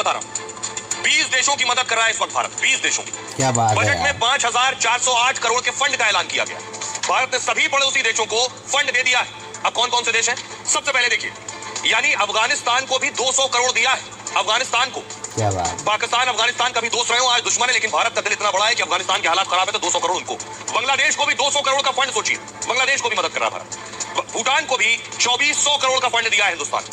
बता रहा हूँ, 20 देशों की मदद कर रहा है इस वक्त भारत, 20 देशों की। क्या बात है। बजट में 5408 करोड़ के फंड का ऐलान किया गया। भारत ने सभी पड़ोसी देशों को फंड दे दिया है। अब कौन कौन से देश हैं? सबसे पहले देखिए, यानी अफगानिस्तान को भी 200 करोड़ दिया है। अफगानिस्तान को, क्या बात। पाकिस्तान अफगानिस्तान का भी दोस्त रहे हो, आज दुश्मन है, लेकिन भारत का दिल इतना बड़ा है कि अफगानिस्तान के हालात खराब है तो 200 करोड़ उनको। बांग्लादेश को भी 200 करोड़ का फंड, सोचिए, बांग्लादेश को भी मदद कर रहा भारत। भूटान को भी 2400 करोड़ का फंड दिया है हिंदुस्तान।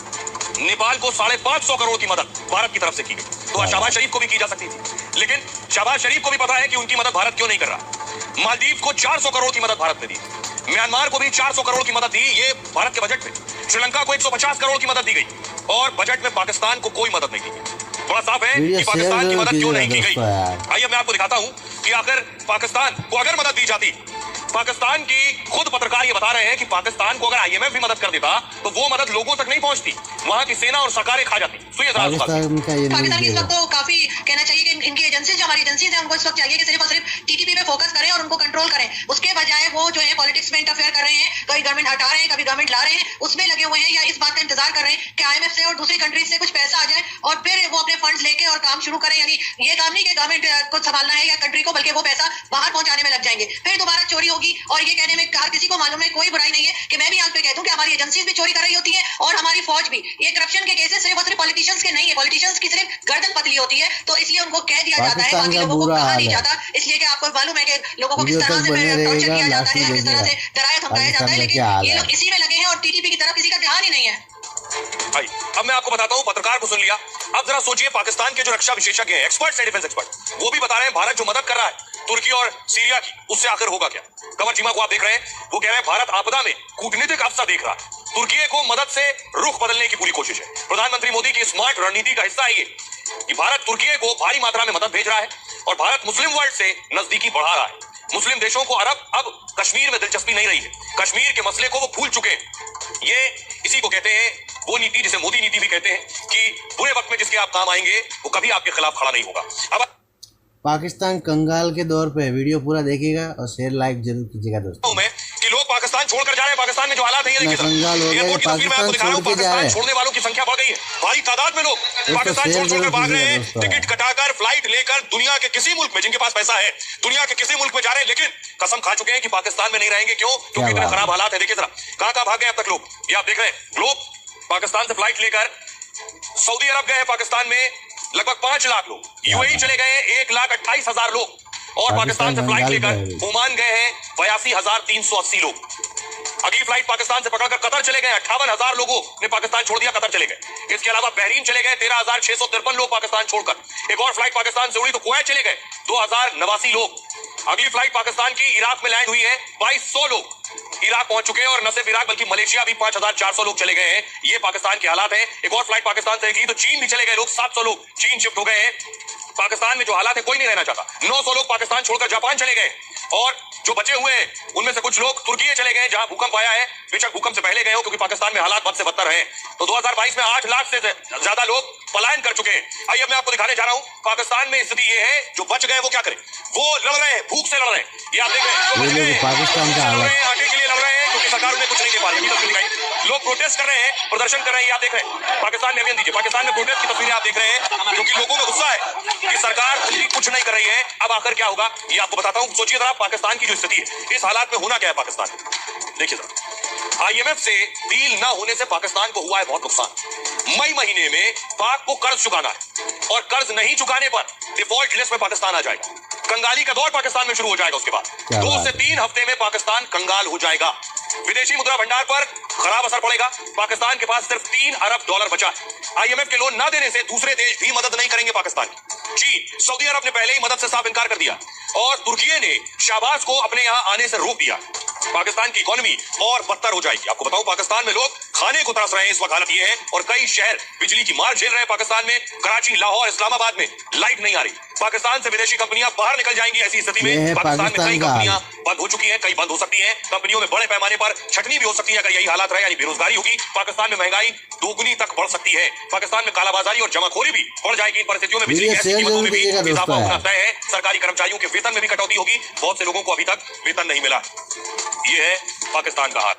नेपाल को 550 करोड़ की मदद भारत की तरफ से की गई। तो शहबाज शरीफ को भी की जा सकती थी, लेकिन शहबाज शरीफ को भी पता है कि उनकी मदद भारत क्यों नहीं कर रहा। मालदीव को 400 करोड़ की मदद भारत ने दी। म्यांमार को भी 400 करोड़ की मदद दी, ये भारत के बजट में। श्रीलंका को 150 करोड़ की मदद दी गई और बजट में पाकिस्तान को कोई मदद नहीं दी गई। बड़ा साफ है कि पाकिस्तान की मदद क्यों नहीं की गई। आइए मैं आपको दिखाता हूं कि आखिर पाकिस्तान को अगर मदद दी जाती, पाकिस्तान की खुद पत्रकार ये बता रहे हैं कि पाकिस्तान को अगर आईएमएफ भी मदद कर देता तो वो मदद लोगों तक नहीं पहुंचती, वहां की सेना और सरकारें खा जाती। पाकिस्तान की इस वक्त तो काफी कहना चाहिए कि इनकी एजेंसीज, जो हमारी एजेंसीज हैं, उनको इस वक्त चाहिए कि सिर्फ और सिर्फ टीटीपी पे फोकस करें और उनको कंट्रोल करें। उसके बजाय वो जो है पॉलिटिक्स में इंटरफेयर कर रहे हैं, कभी गवर्नमेंट हटा रहे हैं, कभी गवर्नमेंट ला रहे हैं, उसमें लगे हुए हैं, या इस बात का इंतजार कर रहे हैं कि आईएमएफ से और दूसरी कंट्रीज से कुछ पैसा आ जाए और फिर वो अपने फंड्स लेके और काम शुरू करें। यानी ये काम नहीं कि गवर्नमेंट को संभालना है या कंट्री को, बल्कि वो पैसा बाहर पहुंचाने में लग जाएंगे, फिर दोबारा चोरी होगी। और ये कहने में हर किसी को मालूम है, कोई बुराई नहीं है कि मैं भी यहाँ पे कहता हूँ कि हमारी एजेंसीज भी चोरी कर रही होती है और हमारी फौज भी। ये करप्शन के केसेस सिर्फ और सिर्फ पॉलिटिशियंस के नहीं है, पॉलिटिशियंस की सिर्फ गर्दन पतली होती है, तो इसलिए उनको कह दिया जाता है, बाकी लोगों को कहा नहीं जाता। इसलिए कि आपको मालूम है कि लोगों को किस तरह से टॉर्चर किया जाता है, किस तरह से डराया धमकाया जाता है, लेकिन ये लोग इसी में लगे हैं और टीटीपी की तरफ किसी का ध्यान ही नहीं है। भाई अब मैं आपको बताता हूं, पत्रकार को सुन लिया, अब जरा सोचिए पाकिस्तान के जो रक्षा विशेषज्ञ हैं, एक्सपर्ट है, डिफेंस एक्सपर्ट, वो भी बता रहे हैं भारत जो मदद कर रहा है तुर्की और सीरिया की, उससे आखिर होगा क्या। कमर चीमा को आप देख रहे हैं, वो कह रहे हैं भारत आपदा में कूटनीतिक अवसर देख रहा है, तुर्की को मदद से रुख बदलने की पूरी कोशिश है। प्रधानमंत्री मोदी की स्मार्ट रणनीति का हिस्सा है ये कि भारत तुर्की को भारी मात्रा में मदद भेज रहा है और भारत मुस्लिम वर्ल्ड से नजदीकी बढ़ा रहा है। मुस्लिम देशों को अरब अब कश्मीर में दिलचस्पी नहीं रही है, कश्मीर के मसले को वो भूल चुके हैं। ये इसी को कहते हैं वो नीति जिसे मोदी नीति भी कहते हैं कि बुरे वक्त में जिसके आप काम आएंगे वो कभी आपके खिलाफ खड़ा नहीं होगा। अब पाकिस्तान कंगाल के दौर पे, वीडियो पूरा देखिएगा और शेयर लाइक जरूर कीजिएगा दोस्तों। मैं कि लोग पाकिस्तान छोड़कर जा रहे हैं, पाकिस्तान में जो हालात है ये देखिए, कंगाल हो गए, पाकिस्तान छोड़ के जा रहे हैं, छोड़ने वालों की संख्या बढ़ गई है, भारी तादाद में लोग पाकिस्तान छोड़कर भाग रहे हैं, टिकट कटाकर फ्लाइट लेकर दुनिया के किसी मुल्क में, जिनके पास पैसा है, दुनिया के किसी मुल्क में जा रहे हैं, लेकिन कसम खा चुके हैं कि पाकिस्तान में नहीं रहेंगे। क्यों? क्योंकि इतने खराब हालात है। देखिए जरा कहां भाग गए अब तक लोग, ये आप देख रहे हैं, लोग पाकिस्तान से फ्लाइट लेकर सऊदी अरब गए, पाकिस्तान में लगभग 5 लाख लोग, यूएई चले गए 1,28,000 लोग, और पाकिस्तान से फ्लाइट लेकर ओमान गए हैं 82,380 लोग। अगली फ्लाइट पाकिस्तान से पकड़कर कतर चले गए, 58,000 लोगों ने पाकिस्तान छोड़ दिया, कतर चले गए। इसके अलावा बहरीन चले गए 13,653 लोग पाकिस्तान छोड़कर। एक और फ्लाइट पाकिस्तान से उड़ी तो कुवैत चले गए 2,089 लोग। अगली फ्लाइट पाकिस्तान की इराक में लैंड हुई है, 2200 लोग इराक पहुंच चुके हैं, और न सिर्फ इराक बल्कि मलेशिया भी 5,400 लोग चले गए हैं। ये पाकिस्तान के हालात है। एक और फ्लाइट पाकिस्तान से निकली तो चीन भी चले गए लोग, 700 लोग चीन शिफ्ट हो गए हैं। पाकिस्तान में जो हालात है कोई नहीं रहना चाहता। 900 लोग पाकिस्तान छोड़कर जापान चले गए, और जो बचे हुए हैं उनमें से कुछ लोग तुर्की चले गए जहां भूकंप आया है। बेशक भूकंप से पहले गए हो, क्योंकि पाकिस्तान में हालात बद से बदतर हैं। तो 2022 में 8 लाख से ज्यादा लोग पलायन कर चुके हैं। आइए मैं आपको दिखाने जा रहा हूं पाकिस्तान में स्थिति ये है, जो बच गए वो क्या करें, वो लड़ रहे हैं, भूख से लड़ रहे हैं। ये आप देख रहे हैं, पाकिस्तान का हालत आटे के लिए लड़ रहे हैं, क्योंकि सरकार उन्हें कुछ नहीं दे पा रही है। लोग प्रोटेस्ट कर रहे हैं, प्रदर्शन कर रहे हैं, ये आप देख रहे हैं। पाकिस्तान में अभियान दीजिए, पाकिस्तान में प्रोटेस्ट की तस्वीरें आप देख रहे हैं, क्योंकि लोगों में गुस्सा है कि सरकार उनकी कुछ नहीं कर रही है। अब आकर क्या होगा ये आपको बताता हूं। सोचिए जरा पाकिस्तान की जो स्थिति है, इस हालात में होना क्या है पाकिस्तान में। देखिए जरा, आईएमएफ से डील ना होने से पाकिस्तान को हुआ है बहुत नुकसान। मई महीने में पाक को कर्ज चुकाना है, और कर्ज नहीं चुकाने पर डिफॉल्ट लिस्ट में पाकिस्तान आ जाएगा। कंगाली का दौर पाकिस्तान में शुरू हो जाएगा। उसके बाद 2 से 3 हफ्ते में पाकिस्तान कंगाल हो जाएगा। विदेशी मुद्रा भंडार पर खराब असर पड़ेगा। पाकिस्तान के पास सिर्फ $3 अरब बचा है। आईएमएफ के लोन ना देने से दूसरे देश भी मदद नहीं करेंगे पाकिस्तान की। चीन, सऊदी अरब ने पहले ही मदद से साफ इनकार कर दिया, और तुर्की ने शहबाज को अपने यहां आने से रोक दिया। पाकिस्तान की इकोनॉमी और बदतर हो जाएगी। आपको बताऊं, पाकिस्तान में लोग खाने को तरस रहे हैं, इस वक्त हालत ये है, और कई शहर बिजली की मार झेल रहे हैं। पाकिस्तान में कराची, लाहौर, इस्लामाबाद में लाइट नहीं आ रही। पाकिस्तान से विदेशी कंपनियां बाहर निकल जाएंगी। ऐसी स्थिति में पाकिस्तान में कई कंपनियां बंद हो चुकी हैं, कई बंद हो सकती हैं। कंपनियों में बड़े पैमाने पर छटनी भी हो सकती है अगर यही हालात रहे, यानी बेरोजगारी होगी। पाकिस्तान में महंगाई दोगुनी तक बढ़ सकती है। पाकिस्तान में कालाबाजारी और जमाखोरी भी बढ़ जाएगी। इन परिस्थितियों में बिजली की कीमतों में भी इजाफा होना तय है। सरकारी कर्मचारियों के वेतन में भी कटौती होगी। बहुत से लोगों को अभी तक वेतन नहीं मिला। ये है पाकिस्तान का हाल।